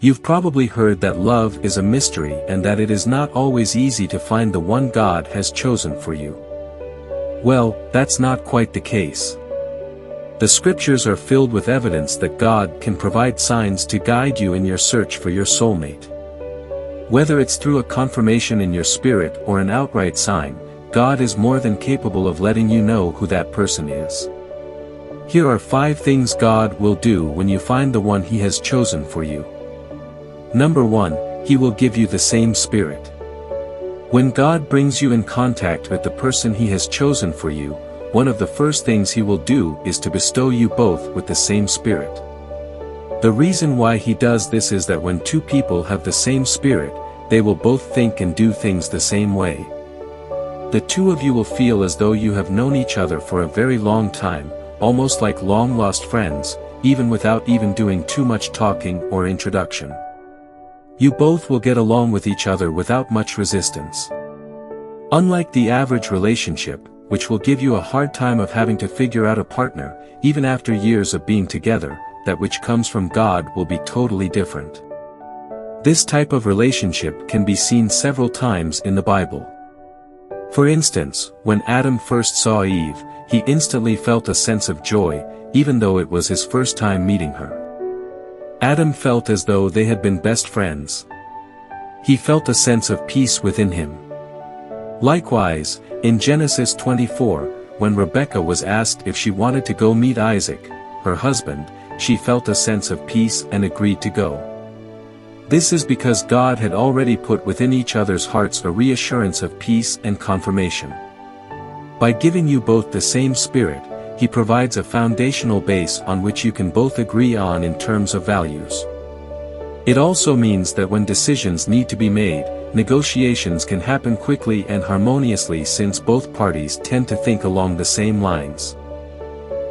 You've probably heard that love is a mystery and that it is not always easy to find the one God has chosen for you. Well, that's not quite the case. The scriptures are filled with evidence that God can provide signs to guide you in your search for your soulmate. Whether it's through a confirmation in your spirit or an outright sign, God is more than capable of letting you know who that person is. Here are 5 things God will do when you find the one He has chosen for you. Number 1, He will give you the same spirit. When God brings you in contact with the person He has chosen for you, one of the first things He will do is to bestow you both with the same spirit. The reason why He does this is that when 2 people have the same spirit, they will both think and do things the same way. The 2 of you will feel as though you have known each other for a very long time, almost like long-lost friends, even without even doing too much talking or introduction. You both will get along with each other without much resistance. Unlike the average relationship, which will give you a hard time of having to figure out a partner, even after years of being together, that which comes from God will be totally different. This type of relationship can be seen several times in the Bible. For instance, when Adam first saw Eve, he instantly felt a sense of joy, even though it was his first time meeting her. Adam felt as though they had been best friends. He felt a sense of peace within him. Likewise, in Genesis 24, when Rebekah was asked if she wanted to go meet Isaac, her husband, she felt a sense of peace and agreed to go. This is because God had already put within each other's hearts a reassurance of peace and confirmation. By giving you both the same spirit, He provides a foundational base on which you can both agree on in terms of values. It also means that when decisions need to be made, negotiations can happen quickly and harmoniously since both parties tend to think along the same lines.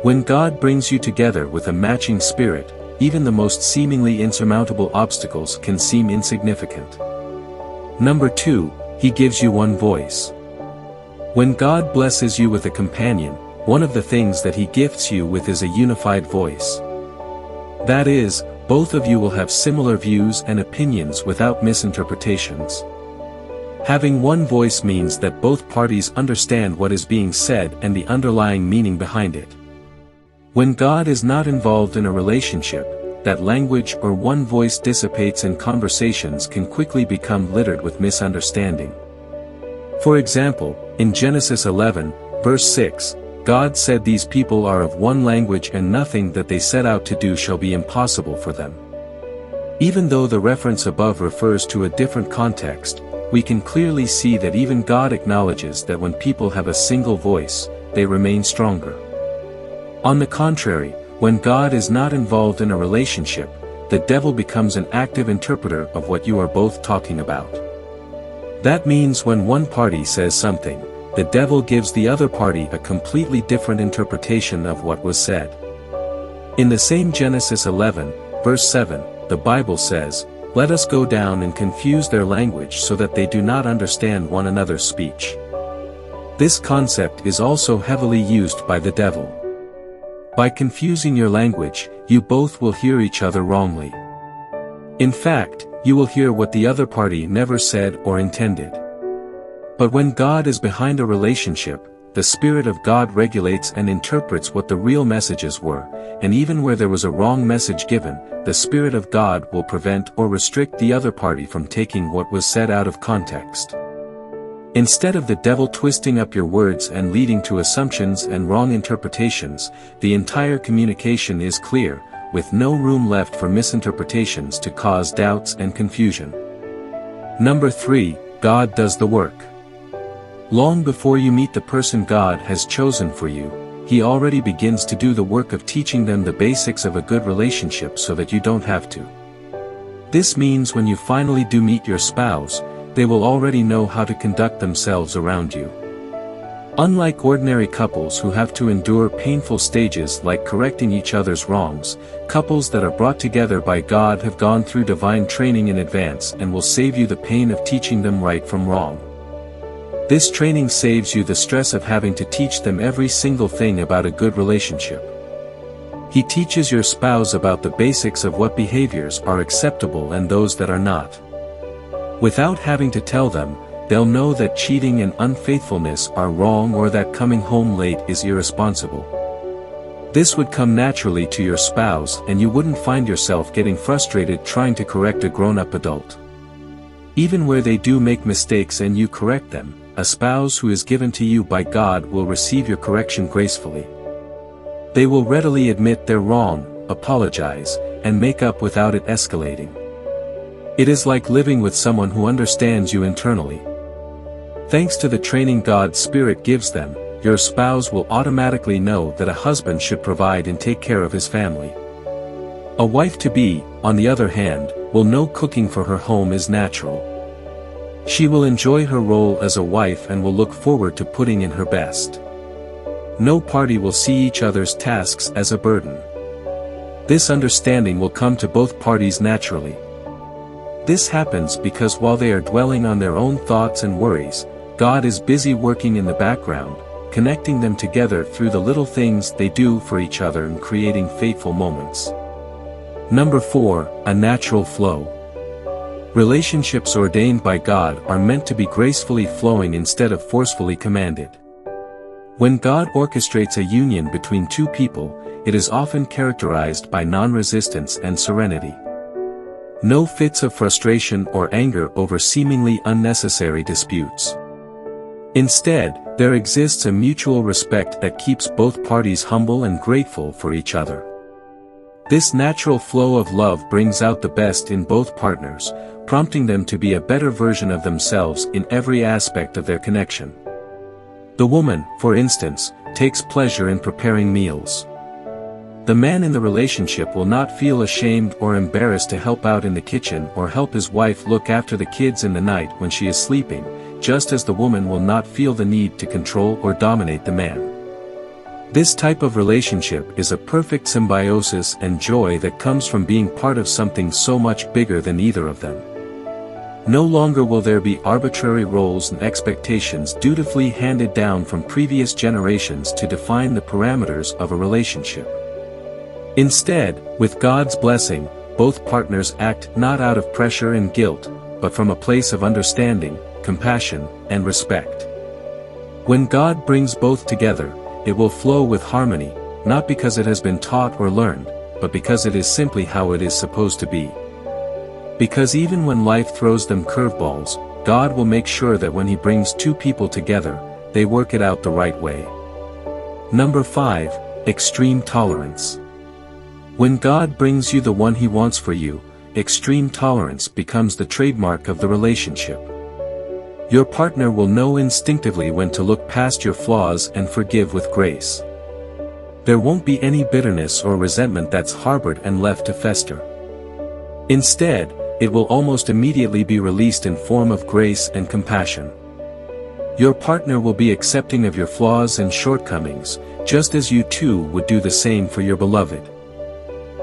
When God brings you together with a matching spirit, even the most seemingly insurmountable obstacles can seem insignificant. Number 2, He gives you one voice. When God blesses you with a companion, one of the things that He gifts you with is a unified voice. That is, both of you will have similar views and opinions without misinterpretations. Having one voice means that both parties understand what is being said and the underlying meaning behind it. When God is not involved in a relationship, that language or one voice dissipates and conversations can quickly become littered with misunderstanding. For example, in Genesis 11, verse 6, God said these people are of one language and nothing that they set out to do shall be impossible for them. Even though the reference above refers to a different context, we can clearly see that even God acknowledges that when people have a single voice, they remain stronger. On the contrary, when God is not involved in a relationship, the devil becomes an active interpreter of what you are both talking about. That means when one party says something, the devil gives the other party a completely different interpretation of what was said. In the same Genesis 11, verse 7, the Bible says, "Let us go down and confuse their language so that they do not understand one another's speech." This concept is also heavily used by the devil. By confusing your language, you both will hear each other wrongly. In fact, you will hear what the other party never said or intended. But when God is behind a relationship, the Spirit of God regulates and interprets what the real messages were, and even where there was a wrong message given, the Spirit of God will prevent or restrict the other party from taking what was said out of context. Instead of the devil twisting up your words and leading to assumptions and wrong interpretations, the entire communication is clear, with no room left for misinterpretations to cause doubts and confusion. Number 3, God does the work. Long before you meet the person God has chosen for you, He already begins to do the work of teaching them the basics of a good relationship so that you don't have to. This means when you finally do meet your spouse, they will already know how to conduct themselves around you. Unlike ordinary couples who have to endure painful stages like correcting each other's wrongs, couples that are brought together by God have gone through divine training in advance and will save you the pain of teaching them right from wrong. This training saves you the stress of having to teach them every single thing about a good relationship. He teaches your spouse about the basics of what behaviors are acceptable and those that are not. Without having to tell them, they'll know that cheating and unfaithfulness are wrong or that coming home late is irresponsible. This would come naturally to your spouse and you wouldn't find yourself getting frustrated trying to correct a grown-up adult. Even where they do make mistakes and you correct them, a spouse who is given to you by God will receive your correction gracefully. They will readily admit they're wrong, apologize, and make up without it escalating. It is like living with someone who understands you internally. Thanks to the training God's Spirit gives them, your spouse will automatically know that a husband should provide and take care of his family. A wife-to-be, on the other hand, will know cooking for her home is natural. She will enjoy her role as a wife and will look forward to putting in her best. No party will see each other's tasks as a burden. This understanding will come to both parties naturally. This happens because while they are dwelling on their own thoughts and worries, God is busy working in the background, connecting them together through the little things they do for each other and creating faithful moments. Number 4, a natural flow. Relationships ordained by God are meant to be gracefully flowing instead of forcefully commanded. When God orchestrates a union between two people, it is often characterized by non-resistance and serenity. No fits of frustration or anger over seemingly unnecessary disputes. Instead, there exists a mutual respect that keeps both parties humble and grateful for each other. This natural flow of love brings out the best in both partners, prompting them to be a better version of themselves in every aspect of their connection. The woman, for instance, takes pleasure in preparing meals. The man in the relationship will not feel ashamed or embarrassed to help out in the kitchen or help his wife look after the kids in the night when she is sleeping, just as the woman will not feel the need to control or dominate the man. This type of relationship is a perfect symbiosis and joy that comes from being part of something so much bigger than either of them. No longer will there be arbitrary roles and expectations dutifully handed down from previous generations to define the parameters of a relationship. Instead, with God's blessing, both partners act not out of pressure and guilt, but from a place of understanding, compassion, and respect. When God brings both together, it will flow with harmony, not because it has been taught or learned, but because it is simply how it is supposed to be. Because even when life throws them curveballs, God will make sure that when He brings two people together, they work it out the right way. Number 5, extreme tolerance. When God brings you the one He wants for you, extreme tolerance becomes the trademark of the relationship. Your partner will know instinctively when to look past your flaws and forgive with grace. There won't be any bitterness or resentment that's harbored and left to fester. Instead, it will almost immediately be released in form of grace and compassion. Your partner will be accepting of your flaws and shortcomings, just as you too would do the same for your beloved.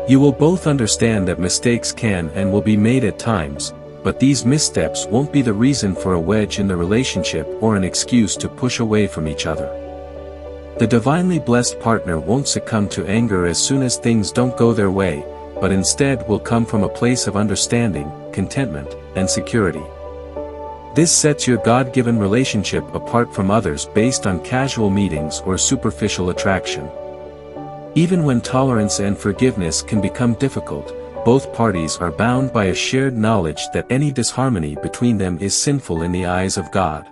You will both understand that mistakes can and will be made at times, but these missteps won't be the reason for a wedge in the relationship or an excuse to push away from each other. The divinely blessed partner won't succumb to anger as soon as things don't go their way, but instead will come from a place of understanding, contentment, and security. This sets your God-given relationship apart from others based on casual meetings or superficial attraction. Even when tolerance and forgiveness can become difficult, both parties are bound by a shared knowledge that any disharmony between them is sinful in the eyes of God.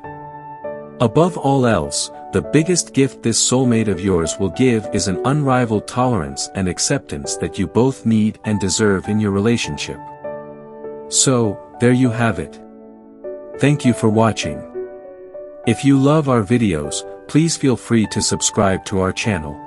Above all else, the biggest gift this soulmate of yours will give is an unrivaled tolerance and acceptance that you both need and deserve in your relationship. So, there you have it. Thank you for watching. If you love our videos, please feel free to subscribe to our channel.